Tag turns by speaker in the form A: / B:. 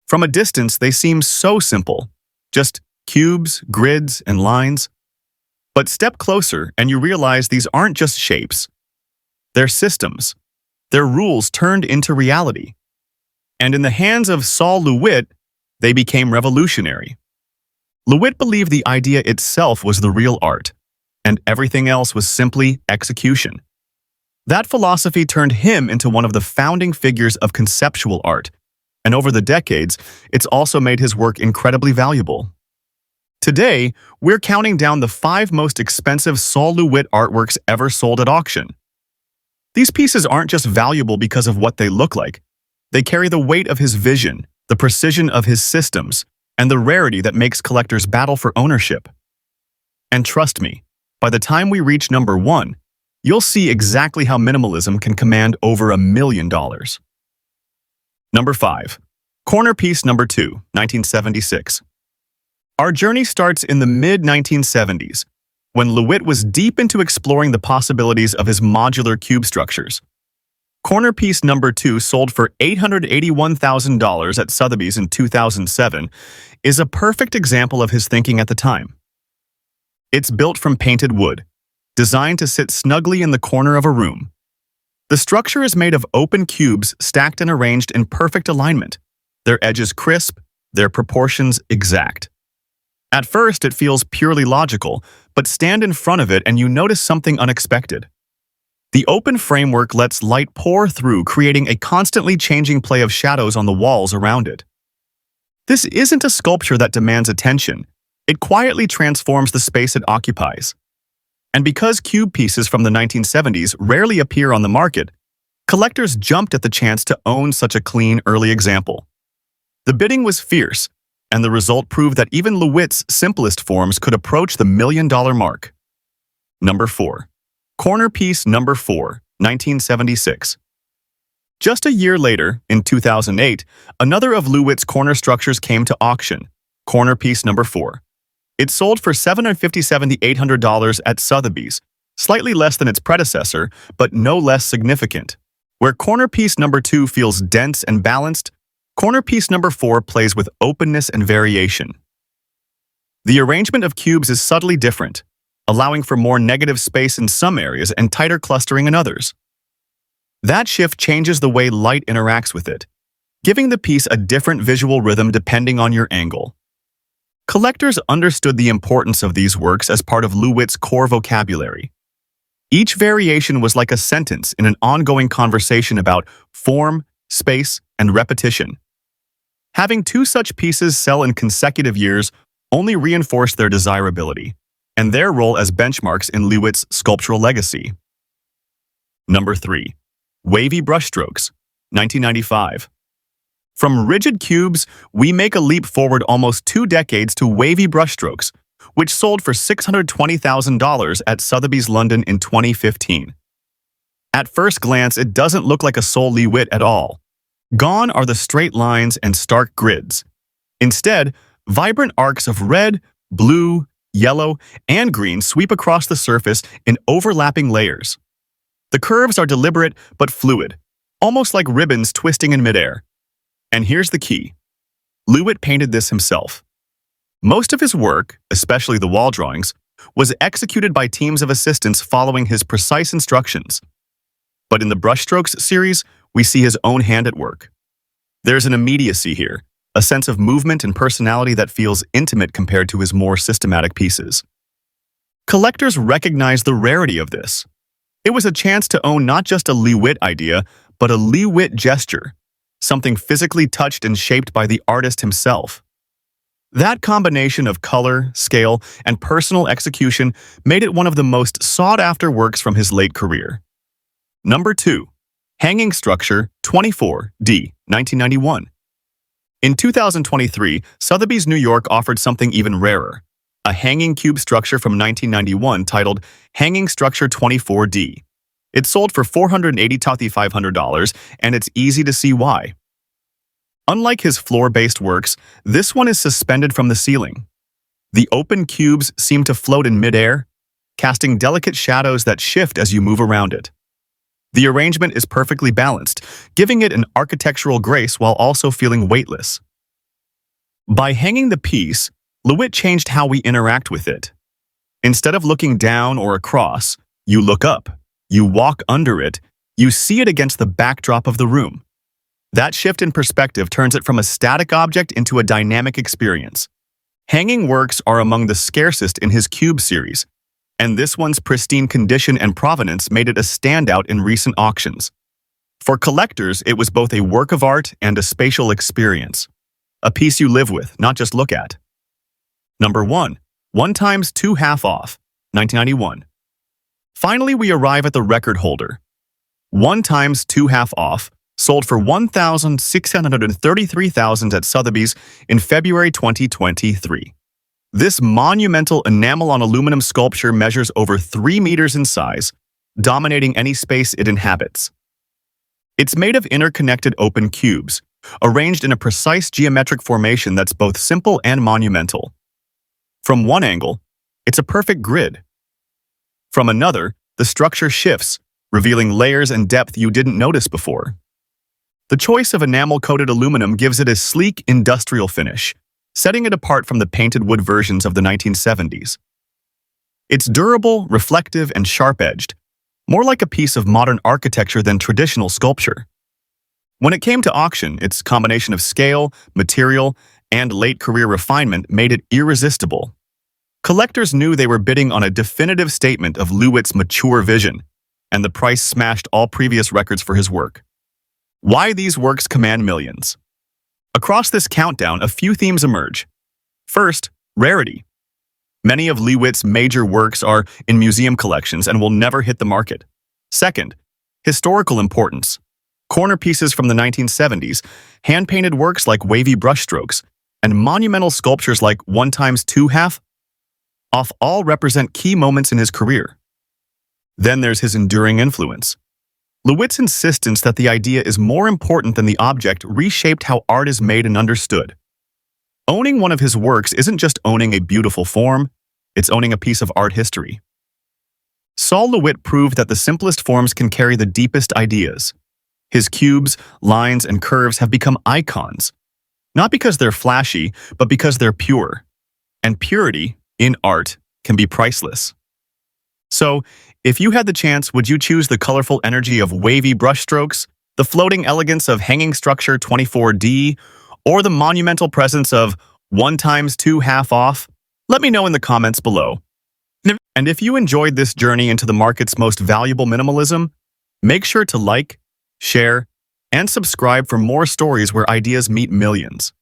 A: From a distance, they seem so simple, just cubes, grids, and lines. But step closer and you realize these aren't just shapes. They're systems. They're rules turned into reality. And in the hands of LeWitt, they became revolutionary. LeWitt believed the idea itself was the real art, and everything else was simply execution. That philosophy turned him into one of the founding figures of conceptual art, and over the decades, it's also made his work incredibly valuable. Today, we're counting down the 5 most expensive LeWitt artworks ever sold at auction. These pieces aren't just valuable because of what they look like. They carry the weight of his vision, the precision of his systems, and the rarity that makes collectors battle for ownership. And trust me, by the time we reach number 1, you'll see exactly how minimalism can command over $1 million. Number 5. Corner piece number 2, 1976. Our journey starts in the mid-1970s, when LeWitt was deep into exploring the possibilities of his modular cube structures. Corner piece number 2, sold for $881,000 at Sotheby's in 2007, is a perfect example of his thinking at the time. It's built from painted wood, designed to sit snugly in the corner of a room. The structure is made of open cubes stacked and arranged in perfect alignment, their edges crisp, their proportions exact. At first, it feels purely logical, but stand in front of it and you notice something unexpected. The open framework lets light pour through, creating a constantly changing play of shadows on the walls around it. This isn't a sculpture that demands attention. It quietly transforms the space it occupies. And because cube pieces from the 1970s rarely appear on the market, collectors jumped at the chance to own such a clean, early example. The bidding was fierce, and the result proved that even LeWitt's simplest forms could approach the $1 million mark. Number 4. Corner piece number 4, 1976. Just a year later, in 2008, another of LeWitt's corner structures came to auction, corner piece number 4. It sold for $757,800 at Sotheby's, slightly less than its predecessor, but no less significant. Where corner piece number 2 feels dense and balanced, corner piece number 4 plays with openness and variation. The arrangement of cubes is subtly different, allowing for more negative space in some areas and tighter clustering in others. That shift changes the way light interacts with it, giving the piece a different visual rhythm depending on your angle. Collectors understood the importance of these works as part of LeWitt's core vocabulary. Each variation was like a sentence in an ongoing conversation about form, space, and repetition. Having 2 such pieces sell in consecutive years only reinforced their desirability and their role as benchmarks in LeWitt's sculptural legacy. Number 3. Wavy brushstrokes, 1995. From rigid cubes, we make a leap forward almost 2 decades to wavy brushstrokes, which sold for $620,000 at Sotheby's London in 2015. At first glance, it doesn't look like a LeWitt at all. Gone are the straight lines and stark grids. Instead, vibrant arcs of red, blue, yellow, and green sweep across the surface in overlapping layers. The curves are deliberate but fluid, almost like ribbons twisting in midair. And here's the key. LeWitt painted this himself. Most of his work, especially the wall drawings, was executed by teams of assistants following his precise instructions. But in the brushstrokes series, we see his own hand at work. There's an immediacy here, a sense of movement and personality that feels intimate compared to his more systematic pieces. Collectors recognize the rarity of this. It was a chance to own not just a LeWitt idea, but a LeWitt gesture, something physically touched and shaped by the artist himself. That combination of color, scale, and personal execution made it one of the most sought-after works from his late career. Number 2. Hanging Structure 24D, 1991. In 2023, Sotheby's New York offered something even rarer, a hanging cube structure from 1991 titled Hanging Structure 24D. It sold for $480,500, and it's easy to see why. Unlike his floor-based works, this one is suspended from the ceiling. The open cubes seem to float in midair, casting delicate shadows that shift as you move around it. The arrangement is perfectly balanced, giving it an architectural grace while also feeling weightless. By hanging the piece, LeWitt changed how we interact with it. Instead of looking down or across, you look up, you walk under it, you see it against the backdrop of the room. That shift in perspective turns it from a static object into a dynamic experience. Hanging works are among the scarcest in his Cube series, and this one's pristine condition and provenance made it a standout in recent auctions. For collectors, it was both a work of art and a spatial experience. A piece you live with, not just look at. Number 1. 1 times 2 half off, 1991. Finally, we arrive at the record holder. 1 times 2 half off sold for $1,633,000 at Sotheby's in February 2023. This monumental enamel on aluminum sculpture measures over 3 meters in size, dominating any space it inhabits. It's made of interconnected open cubes, arranged in a precise geometric formation that's both simple and monumental. From one angle, it's a perfect grid. From another, the structure shifts, revealing layers and depth you didn't notice before. The choice of enamel-coated aluminum gives it a sleek, industrial finish, setting it apart from the painted wood versions of the 1970s. It's durable, reflective, and sharp-edged, more like a piece of modern architecture than traditional sculpture. When it came to auction, its combination of scale, material, and late-career refinement made it irresistible. Collectors knew they were bidding on a definitive statement of LeWitt's mature vision, and the price smashed all previous records for his work. Why these works command millions? Across this countdown, a few themes emerge. First, rarity. Many of LeWitt's major works are in museum collections and will never hit the market. Second, historical importance. Corner pieces from the 1970s, hand-painted works like wavy brushstrokes, and monumental sculptures like 1 times 2 half off all represent key moments in his career. Then there's his enduring influence. LeWitt's insistence that the idea is more important than the object reshaped how art is made and understood. Owning one of his works isn't just owning a beautiful form, it's owning a piece of art history. Sol LeWitt proved that the simplest forms can carry the deepest ideas. His cubes, lines, and curves have become icons, not because they're flashy, but because they're pure. And purity, in art, can be priceless. So, if you had the chance, would you choose the colorful energy of wavy brushstrokes, the floating elegance of hanging structure 24D, or the monumental presence of 1 times 2 half off? Let me know in the comments below. And if you enjoyed this journey into the market's most valuable minimalism, make sure to like, share, and subscribe for more stories where ideas meet millions.